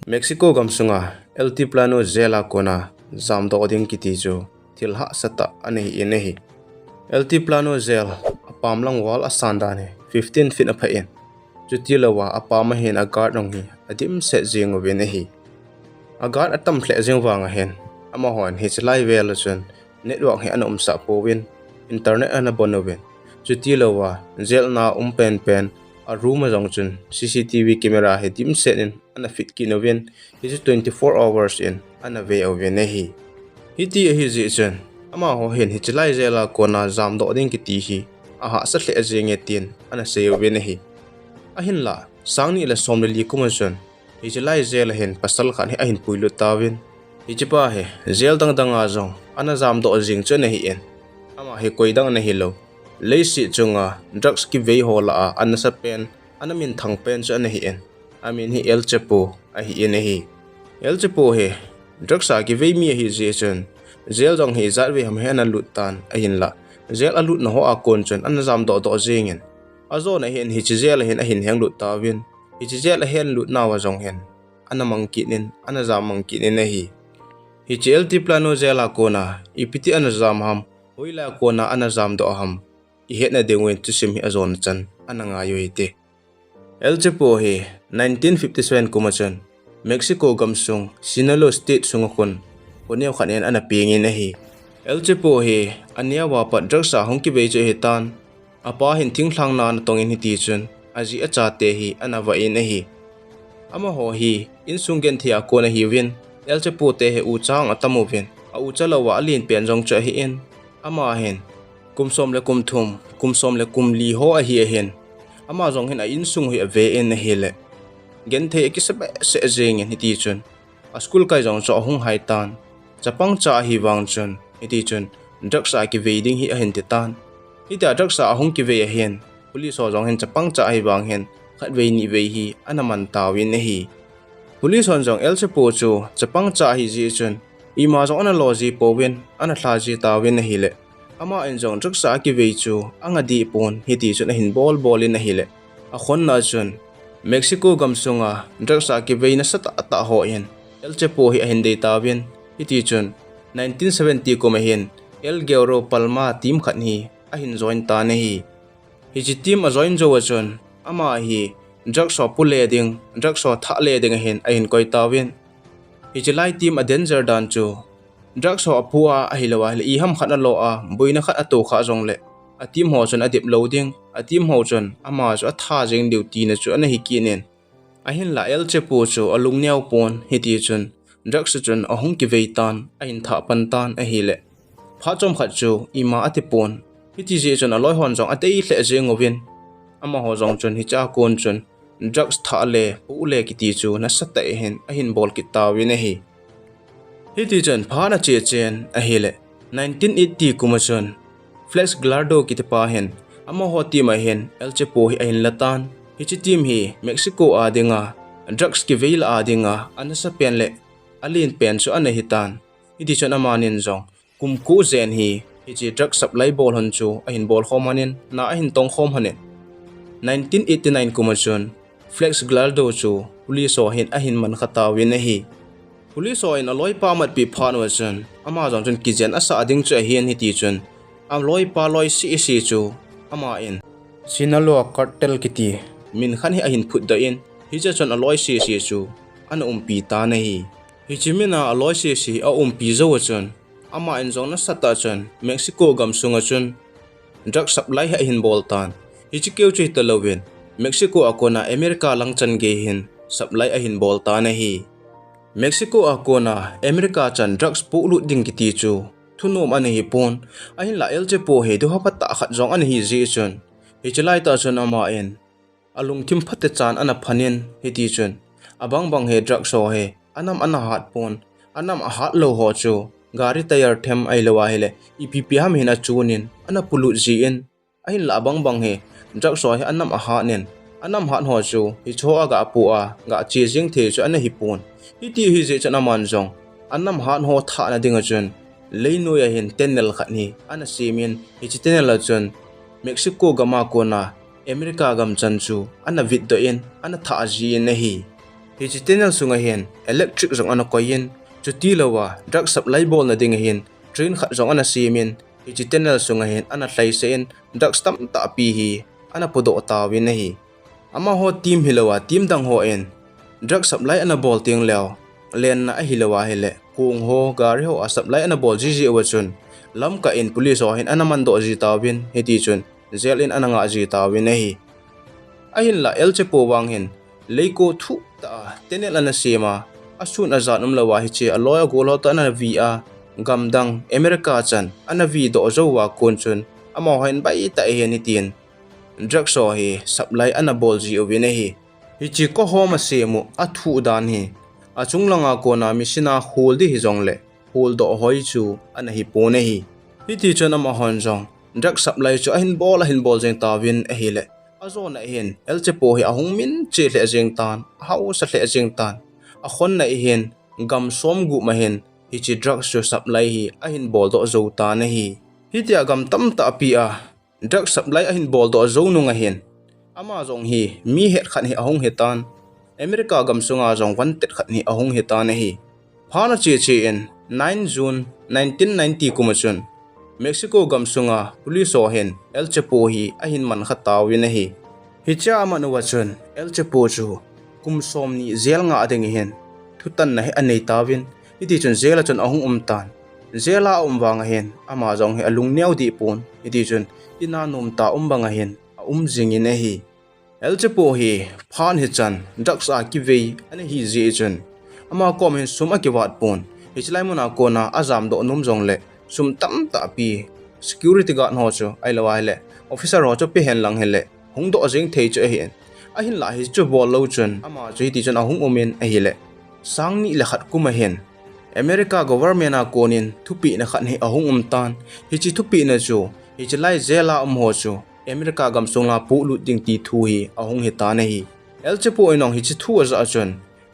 Mexico gamsunga Altiplano zela kona zamdo oding kitijo tilha sata anehi inehi. Altiplano zel apamlang wall asandane 15 feet apain. Jutilawa apama hen agard nonghi adim set zingo venehi. Agard atam tle zingwanga hen amahon hichlai velachun network he anom sa powin internet ana bonowin. Jutilawa zel na pen a room azongchun CCTV camera he dim setin ana fit kinovin is 24 hours in ana ve ovenehi. Hiti hi zi chen ama ho hen hichlai zela kona zam do ding kiti hi aha sa hle azenge tin ana se ovenehi. Ahin la sangni la somle li kumasun hichlai zela hen pasal khan he ahin puilu tawin hichipa he zel dang dang azong ana zam do jing chen hi en ama he koidang na hilo leisi chunga drugs ki vei hola an sa pen anamin thang pen cha na hi en amin hi el chepo a hi en hi el chepo he drugs a ki vei mi hi je chen zel jong hi zat ve ham he na lutan a hin la zel alut na ho a kon chen an zam do do jingen azo na hen hi chi zel hen a hin hang lut ta win hi chi zel hen lut na wa jong hen ana mangki nin ana zam mangki nin hi hi chel ti plano zela kona ipiti ana zam ham hoila kona ana zam do ham I het na dingwen Thusim hi azon chan ananga yoite. El Chapo hi 1957 kumachan Mexico gamsung Sinaloa state sungakon koniaw khanen ana pingin na hi. El Chapo hi ania wapat drugsa hongki beje hitan apa hin thingthlang na tongin hi ti chun aji acha te hi ana wa in hi. Ama ho hi insungen thia ko na hi win El Chapo te he u chang atamovin a u chalawa alin pen jong cha hi in ama hen kumsom le kumthum kumsom le kumli ho a hi hen ama jong hen a insung hi ave en hele gen the ki sabe se jeng hi ti chun a school kai jong cho hung hai tan chapang cha hi wang chun hi ti chun draksa ki veiding hi a hen te tan hi ta draksa hung ki ve hen police ho jong hen chapang cha hi wang hen khat ve ni ve hi anaman tawin hi police hon jong el Chapo chu chapang cha hi ji chun ima jong ana loji powin ana thla ji tawin hi le ama enjong draksa ki vei chu anga di pon hiti chun hin bol in a hile a khon na chun Mexico gamsunga draksa ki vei na sata ata ho in El Chapo hi hin dei tawin hiti chun 1970 ko mahin El Guerrero Palma team khat hi a hin join ta ne hi chi team a join jo chun ama hi draksa pule ding draksa tha le ding hin a hin koi tawin hi lai team a danger dan chu drugs ho apua a hilawa I ham khana lo a boina khat ato kha jong le a team ho chon adip loading a team ho chon ama chu a tha jeng duty na chu ana hi kinen a hin la El Chapo chu alung niaw pon hiti chun drugs chun a hung ki veitan a hin tha pan tan a hi le pha chom khat chu ima ati pon hiti je chun a loi hon jong atei hle jeng ovin ama ho jong chun hi cha kon chun drugs tha le pu le ki ti chu na sata hen a hin bol ki tawin a hi hiti chen phana che chen a hele 1980 kumachon flex glardo kitepa hen ama ho team a hen El Chapo hi ahin latan hi chi team hi Mexico adinga drugs ki veil adinga anasa pen le alin pen chu ana hitan hiti chen amanin jong kumku zen hi chi drug supply bol hon chu ahin bol khomanin na ahin tong khom hanen 1989 kumachon flex glardo chu police ho hin ahin man khatawin a hi police in a loi pa mat pi phan wa chun ama jong chun kijen asa ading chu hian hi ti chun am loi pa loi si chu ama in Sinaloa cartel kiti min khan hi ahin phut da in hi cha chun a loi si chu ana pi ta na hi chimina a loi si a pi zo wa chun ama in jong na sata chun Mexico gamsunga chun drug supply ha hin boltan hi chi keu chi talowin Mexico akona America lang chan ge hin supply a hin bolta na hi Mexico akona America chan drugs pu lu ding kiti chu thunom ani hi pon ahin la El Chapo he do hapa ta khat jong ani hi ji chun hi chlai ta chun ama en alung thim phate chan ana phanin hi ti chun abang bang he drugs so he anam ana hat pon anam a hat lo ho chu gari tayar them ai lawa hele ipp ham hina chunin ana pulu ji in ahin la bang bang he drugs so he anam a ha nen anam hat ho chu hi cho aga pu a ga chi jing the chu ana hi pon hiti hi je chana man jong annam han ho tha na dinga chun leino ya hin tenel khani ana semin hi chi tenel chun Mexico gama ko na America gam chan chu ana vid do in ana tha ji na hi hi chi tenel sunga hian electric zong ana koin chu ti lawa drug supply bol na ding hian train khat zong ana simin hi chi tenel sunga hian ana hlai se in drug stam ta pi hi ana podo ta win hi ama ho team hilawa team dang ho en drug supply ana bol ting leo len na hilawa hele kung ho gari ho a supply ana bol ji awachun lam ka in police ho hin ana man do ji ta win hi ti chun zel in ana nga ji ta win hi ahin la el chepo wang hin leiko thu ta tenel ana sema asun azanum lawa hi che aloya golo ta na via gamdang america chan ana vi do zo wa kon chun ama hen bai ta hian ni tin drug so hi supply ana bol ji ovine hi chi ko homa semu athu dan hi achung langa ko na misina hol di hi jong le hol do hoi chu ana hi pone hi ti chon ama hon jong drug supply chu ahin bol jeng tawin a hi le azona hin el chepo hi ahung min che le jeng tan hau sa le jeng tan a khon na hin gam som gu ma hin hi chi drug chu supply hi ahin bol do zo ta na hi tia gam tam ta pi a drug supply ahin bol do zo nu nga hin ama jong hi mi het khan hi ahung hetan america gam sunga jong wanted khat ni ahung hetan hi phana che in 9 June 1990 kumachun Mexico gam sunga police o hen El Chapo hi ahin man khatawin hi cha manu wachun El Chapo chu kum som ni zel nga adeng hen thutan na hi anei tawin iti chun zela chun ahung umtan zela umwanga hen ama jong hi alung neu di pon iti chun ina nom ta umbanga hen jingin hi El Chapo hi phan hi chan drugs a ki vei ani hi ji chun ama kom hin sum a ki wat pon hi chlai mona ko na azam do nom jong le sum tam ta pi security guard ho chu ai lawa le officer ho chu pe hen lang hele hung do jing thei chu hen a hin la hi chu bol lo chun ama chu ti chun a hung omen a hi le sang ni le khat kuma hen America government a konin thupi na khat ni ahung tan hi chi thupi na chu hi chlai zela ho chu America gam songa pu lu ding ti thu hi ahung hi ta na hi El Chapo inong hi chi thu za chun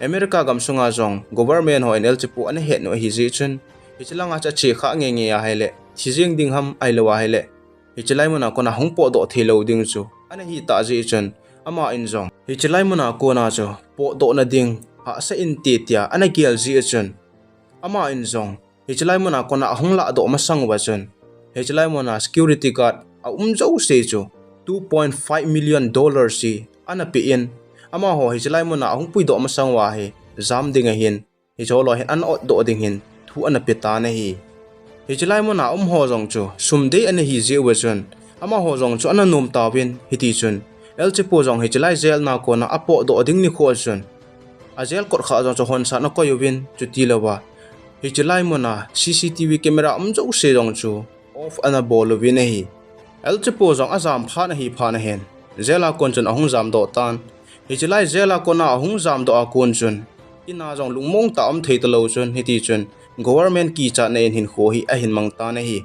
America gam songa jong government ho El Chapo an het no hi ji chun hichilanga cha che kha nge ya hele thijing ding ham ailawa hele hichilai mona kona hungpo do thelo ding chu ana hi ta ji chun ama in jong hichilai mona kona chu po do na ding ha sa in ti tia ana gel ji chun ama in jong hichilai mona kona hungla do ma sang wa chun hichilai mona security guard a jo se chu 2.5 million dollars si ana pi in ama ho hichilai mona hungpui do ma sang wa he jam ding a hin hi cholo hin an ot do ding hin thu ana peta na hi hichlai mo na ho jong chu sumde ana hi je wachun ama ho jong chu ana nom tawin hiti chun El Chapo jong hichlai zel na ko na apo do ding ni kho chun a zel kor kha jong chu hon sa na ko yubin chu ti lawa hichlai mo na CCTV camera jo se jong chu off ana bol win hi El Chapo jong azam pha na hi pha na hen zela kon chun ahung jam do tan hichlai zela ko na ahung jam do a kon chun ina jong lungmong ta thei to lo chun hiti chun government ki cha na in Hinkho hi a hin mangta na hi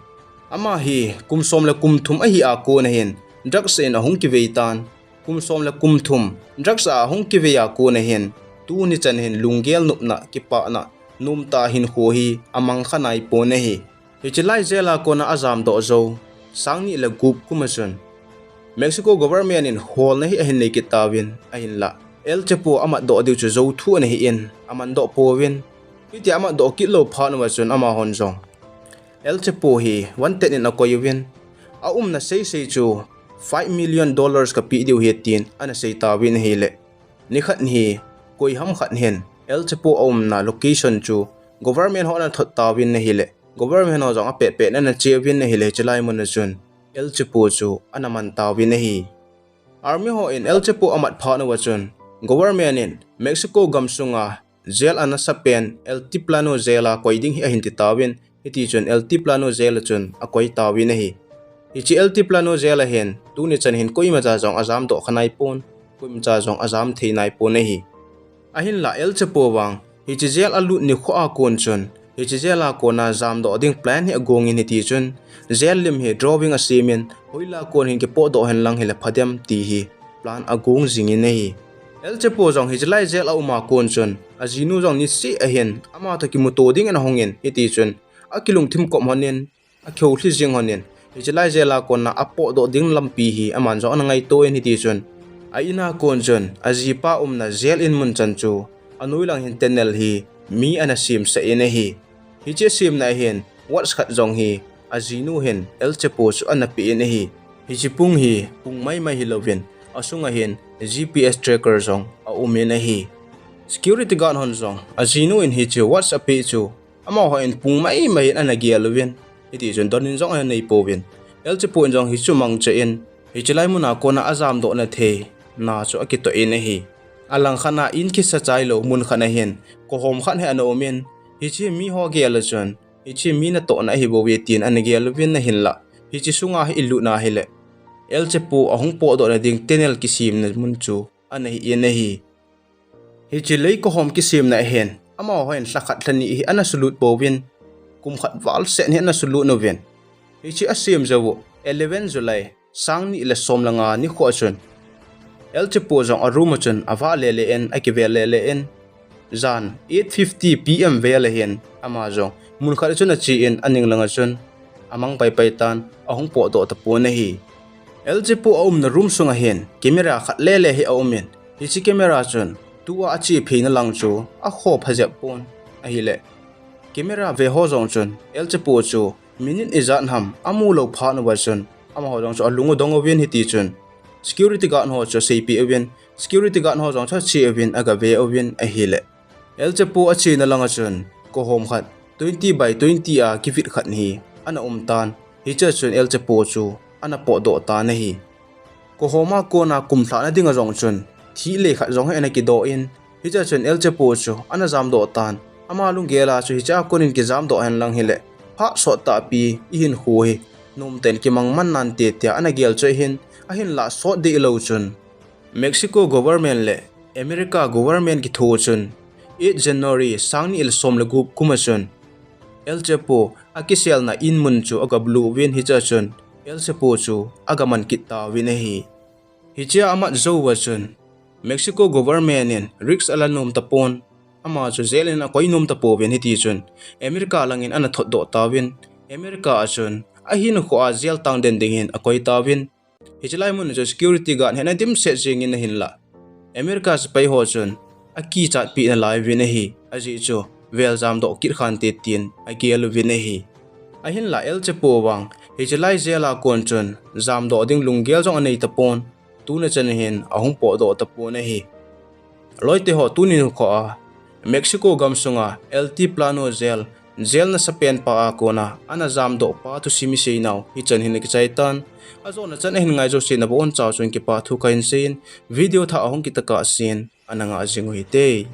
ama hi kumsom le kumthum a hi a ko na hin drugs in ahung ki veitan kumsom le kumthum drugs a ahung ki veya ko na hin tu ni chan hin lunggel nupna ki pa na numta Hinkho hi amang khanai po na hi hichilai zela ko na azam do zo sangni le gup kumasun Mexico government in hol na hi a hin nei ki tawin a hin la El Chapo ama do diu chu zo thu na hi in aman do powin iti ama do kilo pha na wachun ama hon jong El Chapo hi wanted in a koywin a na sei chu $5 million ka pi diu hi tin ana sei tawin hele ni khat hi koi ham khat hen El Chapo na location chu government ho na thot tawin na hele government ho jong a pe na chewin na hele chalai mon na chun El Chapo chu ana man tawin na hi army ho in El Chapo amat pha na wachun government in Mexico gamsunga zel ana sapen El Tiplano zela koiding hi ahin ti tawin hiti chun El Tiplano zela chun a koi tawin hi hi El Tiplano zela hen tu ni chan hin koi ma cha jong azam do khanai pon koi ma cha jong azam theinai pon hi ahin la El Chapo wang hi chi zel alu ni kho a kon chun hi chi zela ko na jam do ding plan hi agong in hiti chun zel lim hi drawing a semen hoila kon hin ke po do hen lang hele phadem ti hi plan agong jingin hi El Chapo jong hijlai zel auma kon chun azinu jong ni si ahen ama to ki moto ding an hongin iti chun akilung thim kom honin a kheu thli jing honin hijlai zela kon na apo do ding lampi hi aman jo anangai to en iti chun aina kon chun ajipa na zel in mun chan chu anui lang hin tenel hi mi ana sim sa ina hi che sim na hin what's khat zong hi azinu hin el chepo chu ana pi ina hi chi pung hi pung mai mai hi lovin asunga hin GPS tracker zong a umena hi security guard hon zong azinu in hi chu WhatsApp pi chu ama ho in pung mai mai ana gia lovin iti jon donin zong ana nei povin el chepo in zong hi chu mang che in hi chelai muna kona azam do na the na chu akito ina hi alang khana in ki sa chai lo mun khana hin ko hom khan he an omen hi chi mi ho ge la chon hi chi mi na to na hi bo we tin an ge lovin na hin la hi chi sunga hi ilu na hi le el chepo ahung po do na ding tenel ki sim na mun chu an hi ina hi chi lei ko hom ki sim na hen ama ho en thakhat thani hi ana sulut bowin kum khat wal se ne na sulu no ven hi chi asim zawo 11 July sang ni le som langa ni kho chun el chepo zong arum chun awa le en akive le en zan 8:50 pm vele hen ama zong mun khar chun chi in aning langa chun amang pai tan ahung po do ta po na hi el chepo na room sunga hen camera khat le hi aumen hi chi camera chun tua achi pheina lang chu a kho phajap pon a hi le camera ve ho zong chun el chepo chu minute izan ham amu lo pha na wa chun ama ho zong chu alungu dong wen hi ti chun security guard ho cho CP evin security guard ho jong cha chi evin aga ve ovin a hile el chepo achi na langa chun ko hom khat 20/20 a ki fit khat hi ana tan hi cha chun el chepo chu ana po do ta na hi ko homa ko na kum thla na dinga jong chun thi le khat jong he ana ki do in hi cha chun el chepo chu ana jam do tan ama lung gela chu hi cha konin ki jam do han lang hile pha so ta pi hin hu hi num ten ki mang man nan te tia ana gel choi hin ahin la so de lo chun Mexico government le America government ki tho chun 8 January sangni il som le gup kuma chun el chepo akisel na in mun chu aga blue win hi cha chun el chepo chu aga man kitta win hi cha ama zo wa chun Mexico government in risk alanum tapon ama chu zelin a koinum tapo win hi ti chun America langin ana thot do ta win America chun ahin kho a zel tang den dingin a koi ta win hichlai mun jo security guard hena dim se jing in hinla America spai ho chun aki chat pi na lai win hi aji chu vel jam do kir khan te tin agel win hi a hin la el chepo wang hichlai zela kon chun jam do ding lunggel jong anei tapon tu na chen hin ahung po do tapon hi loite ho tunin kho a Mexico gamsunga LT Plano Jail na sa pen pa ako na ana jam do pa Thusim sei naw hi chan hin ki chaitan azo na chan hin ngai jo sin na bon chaw chun ki pa thu kain sin video tha ahong ki taka sin ananga jingui te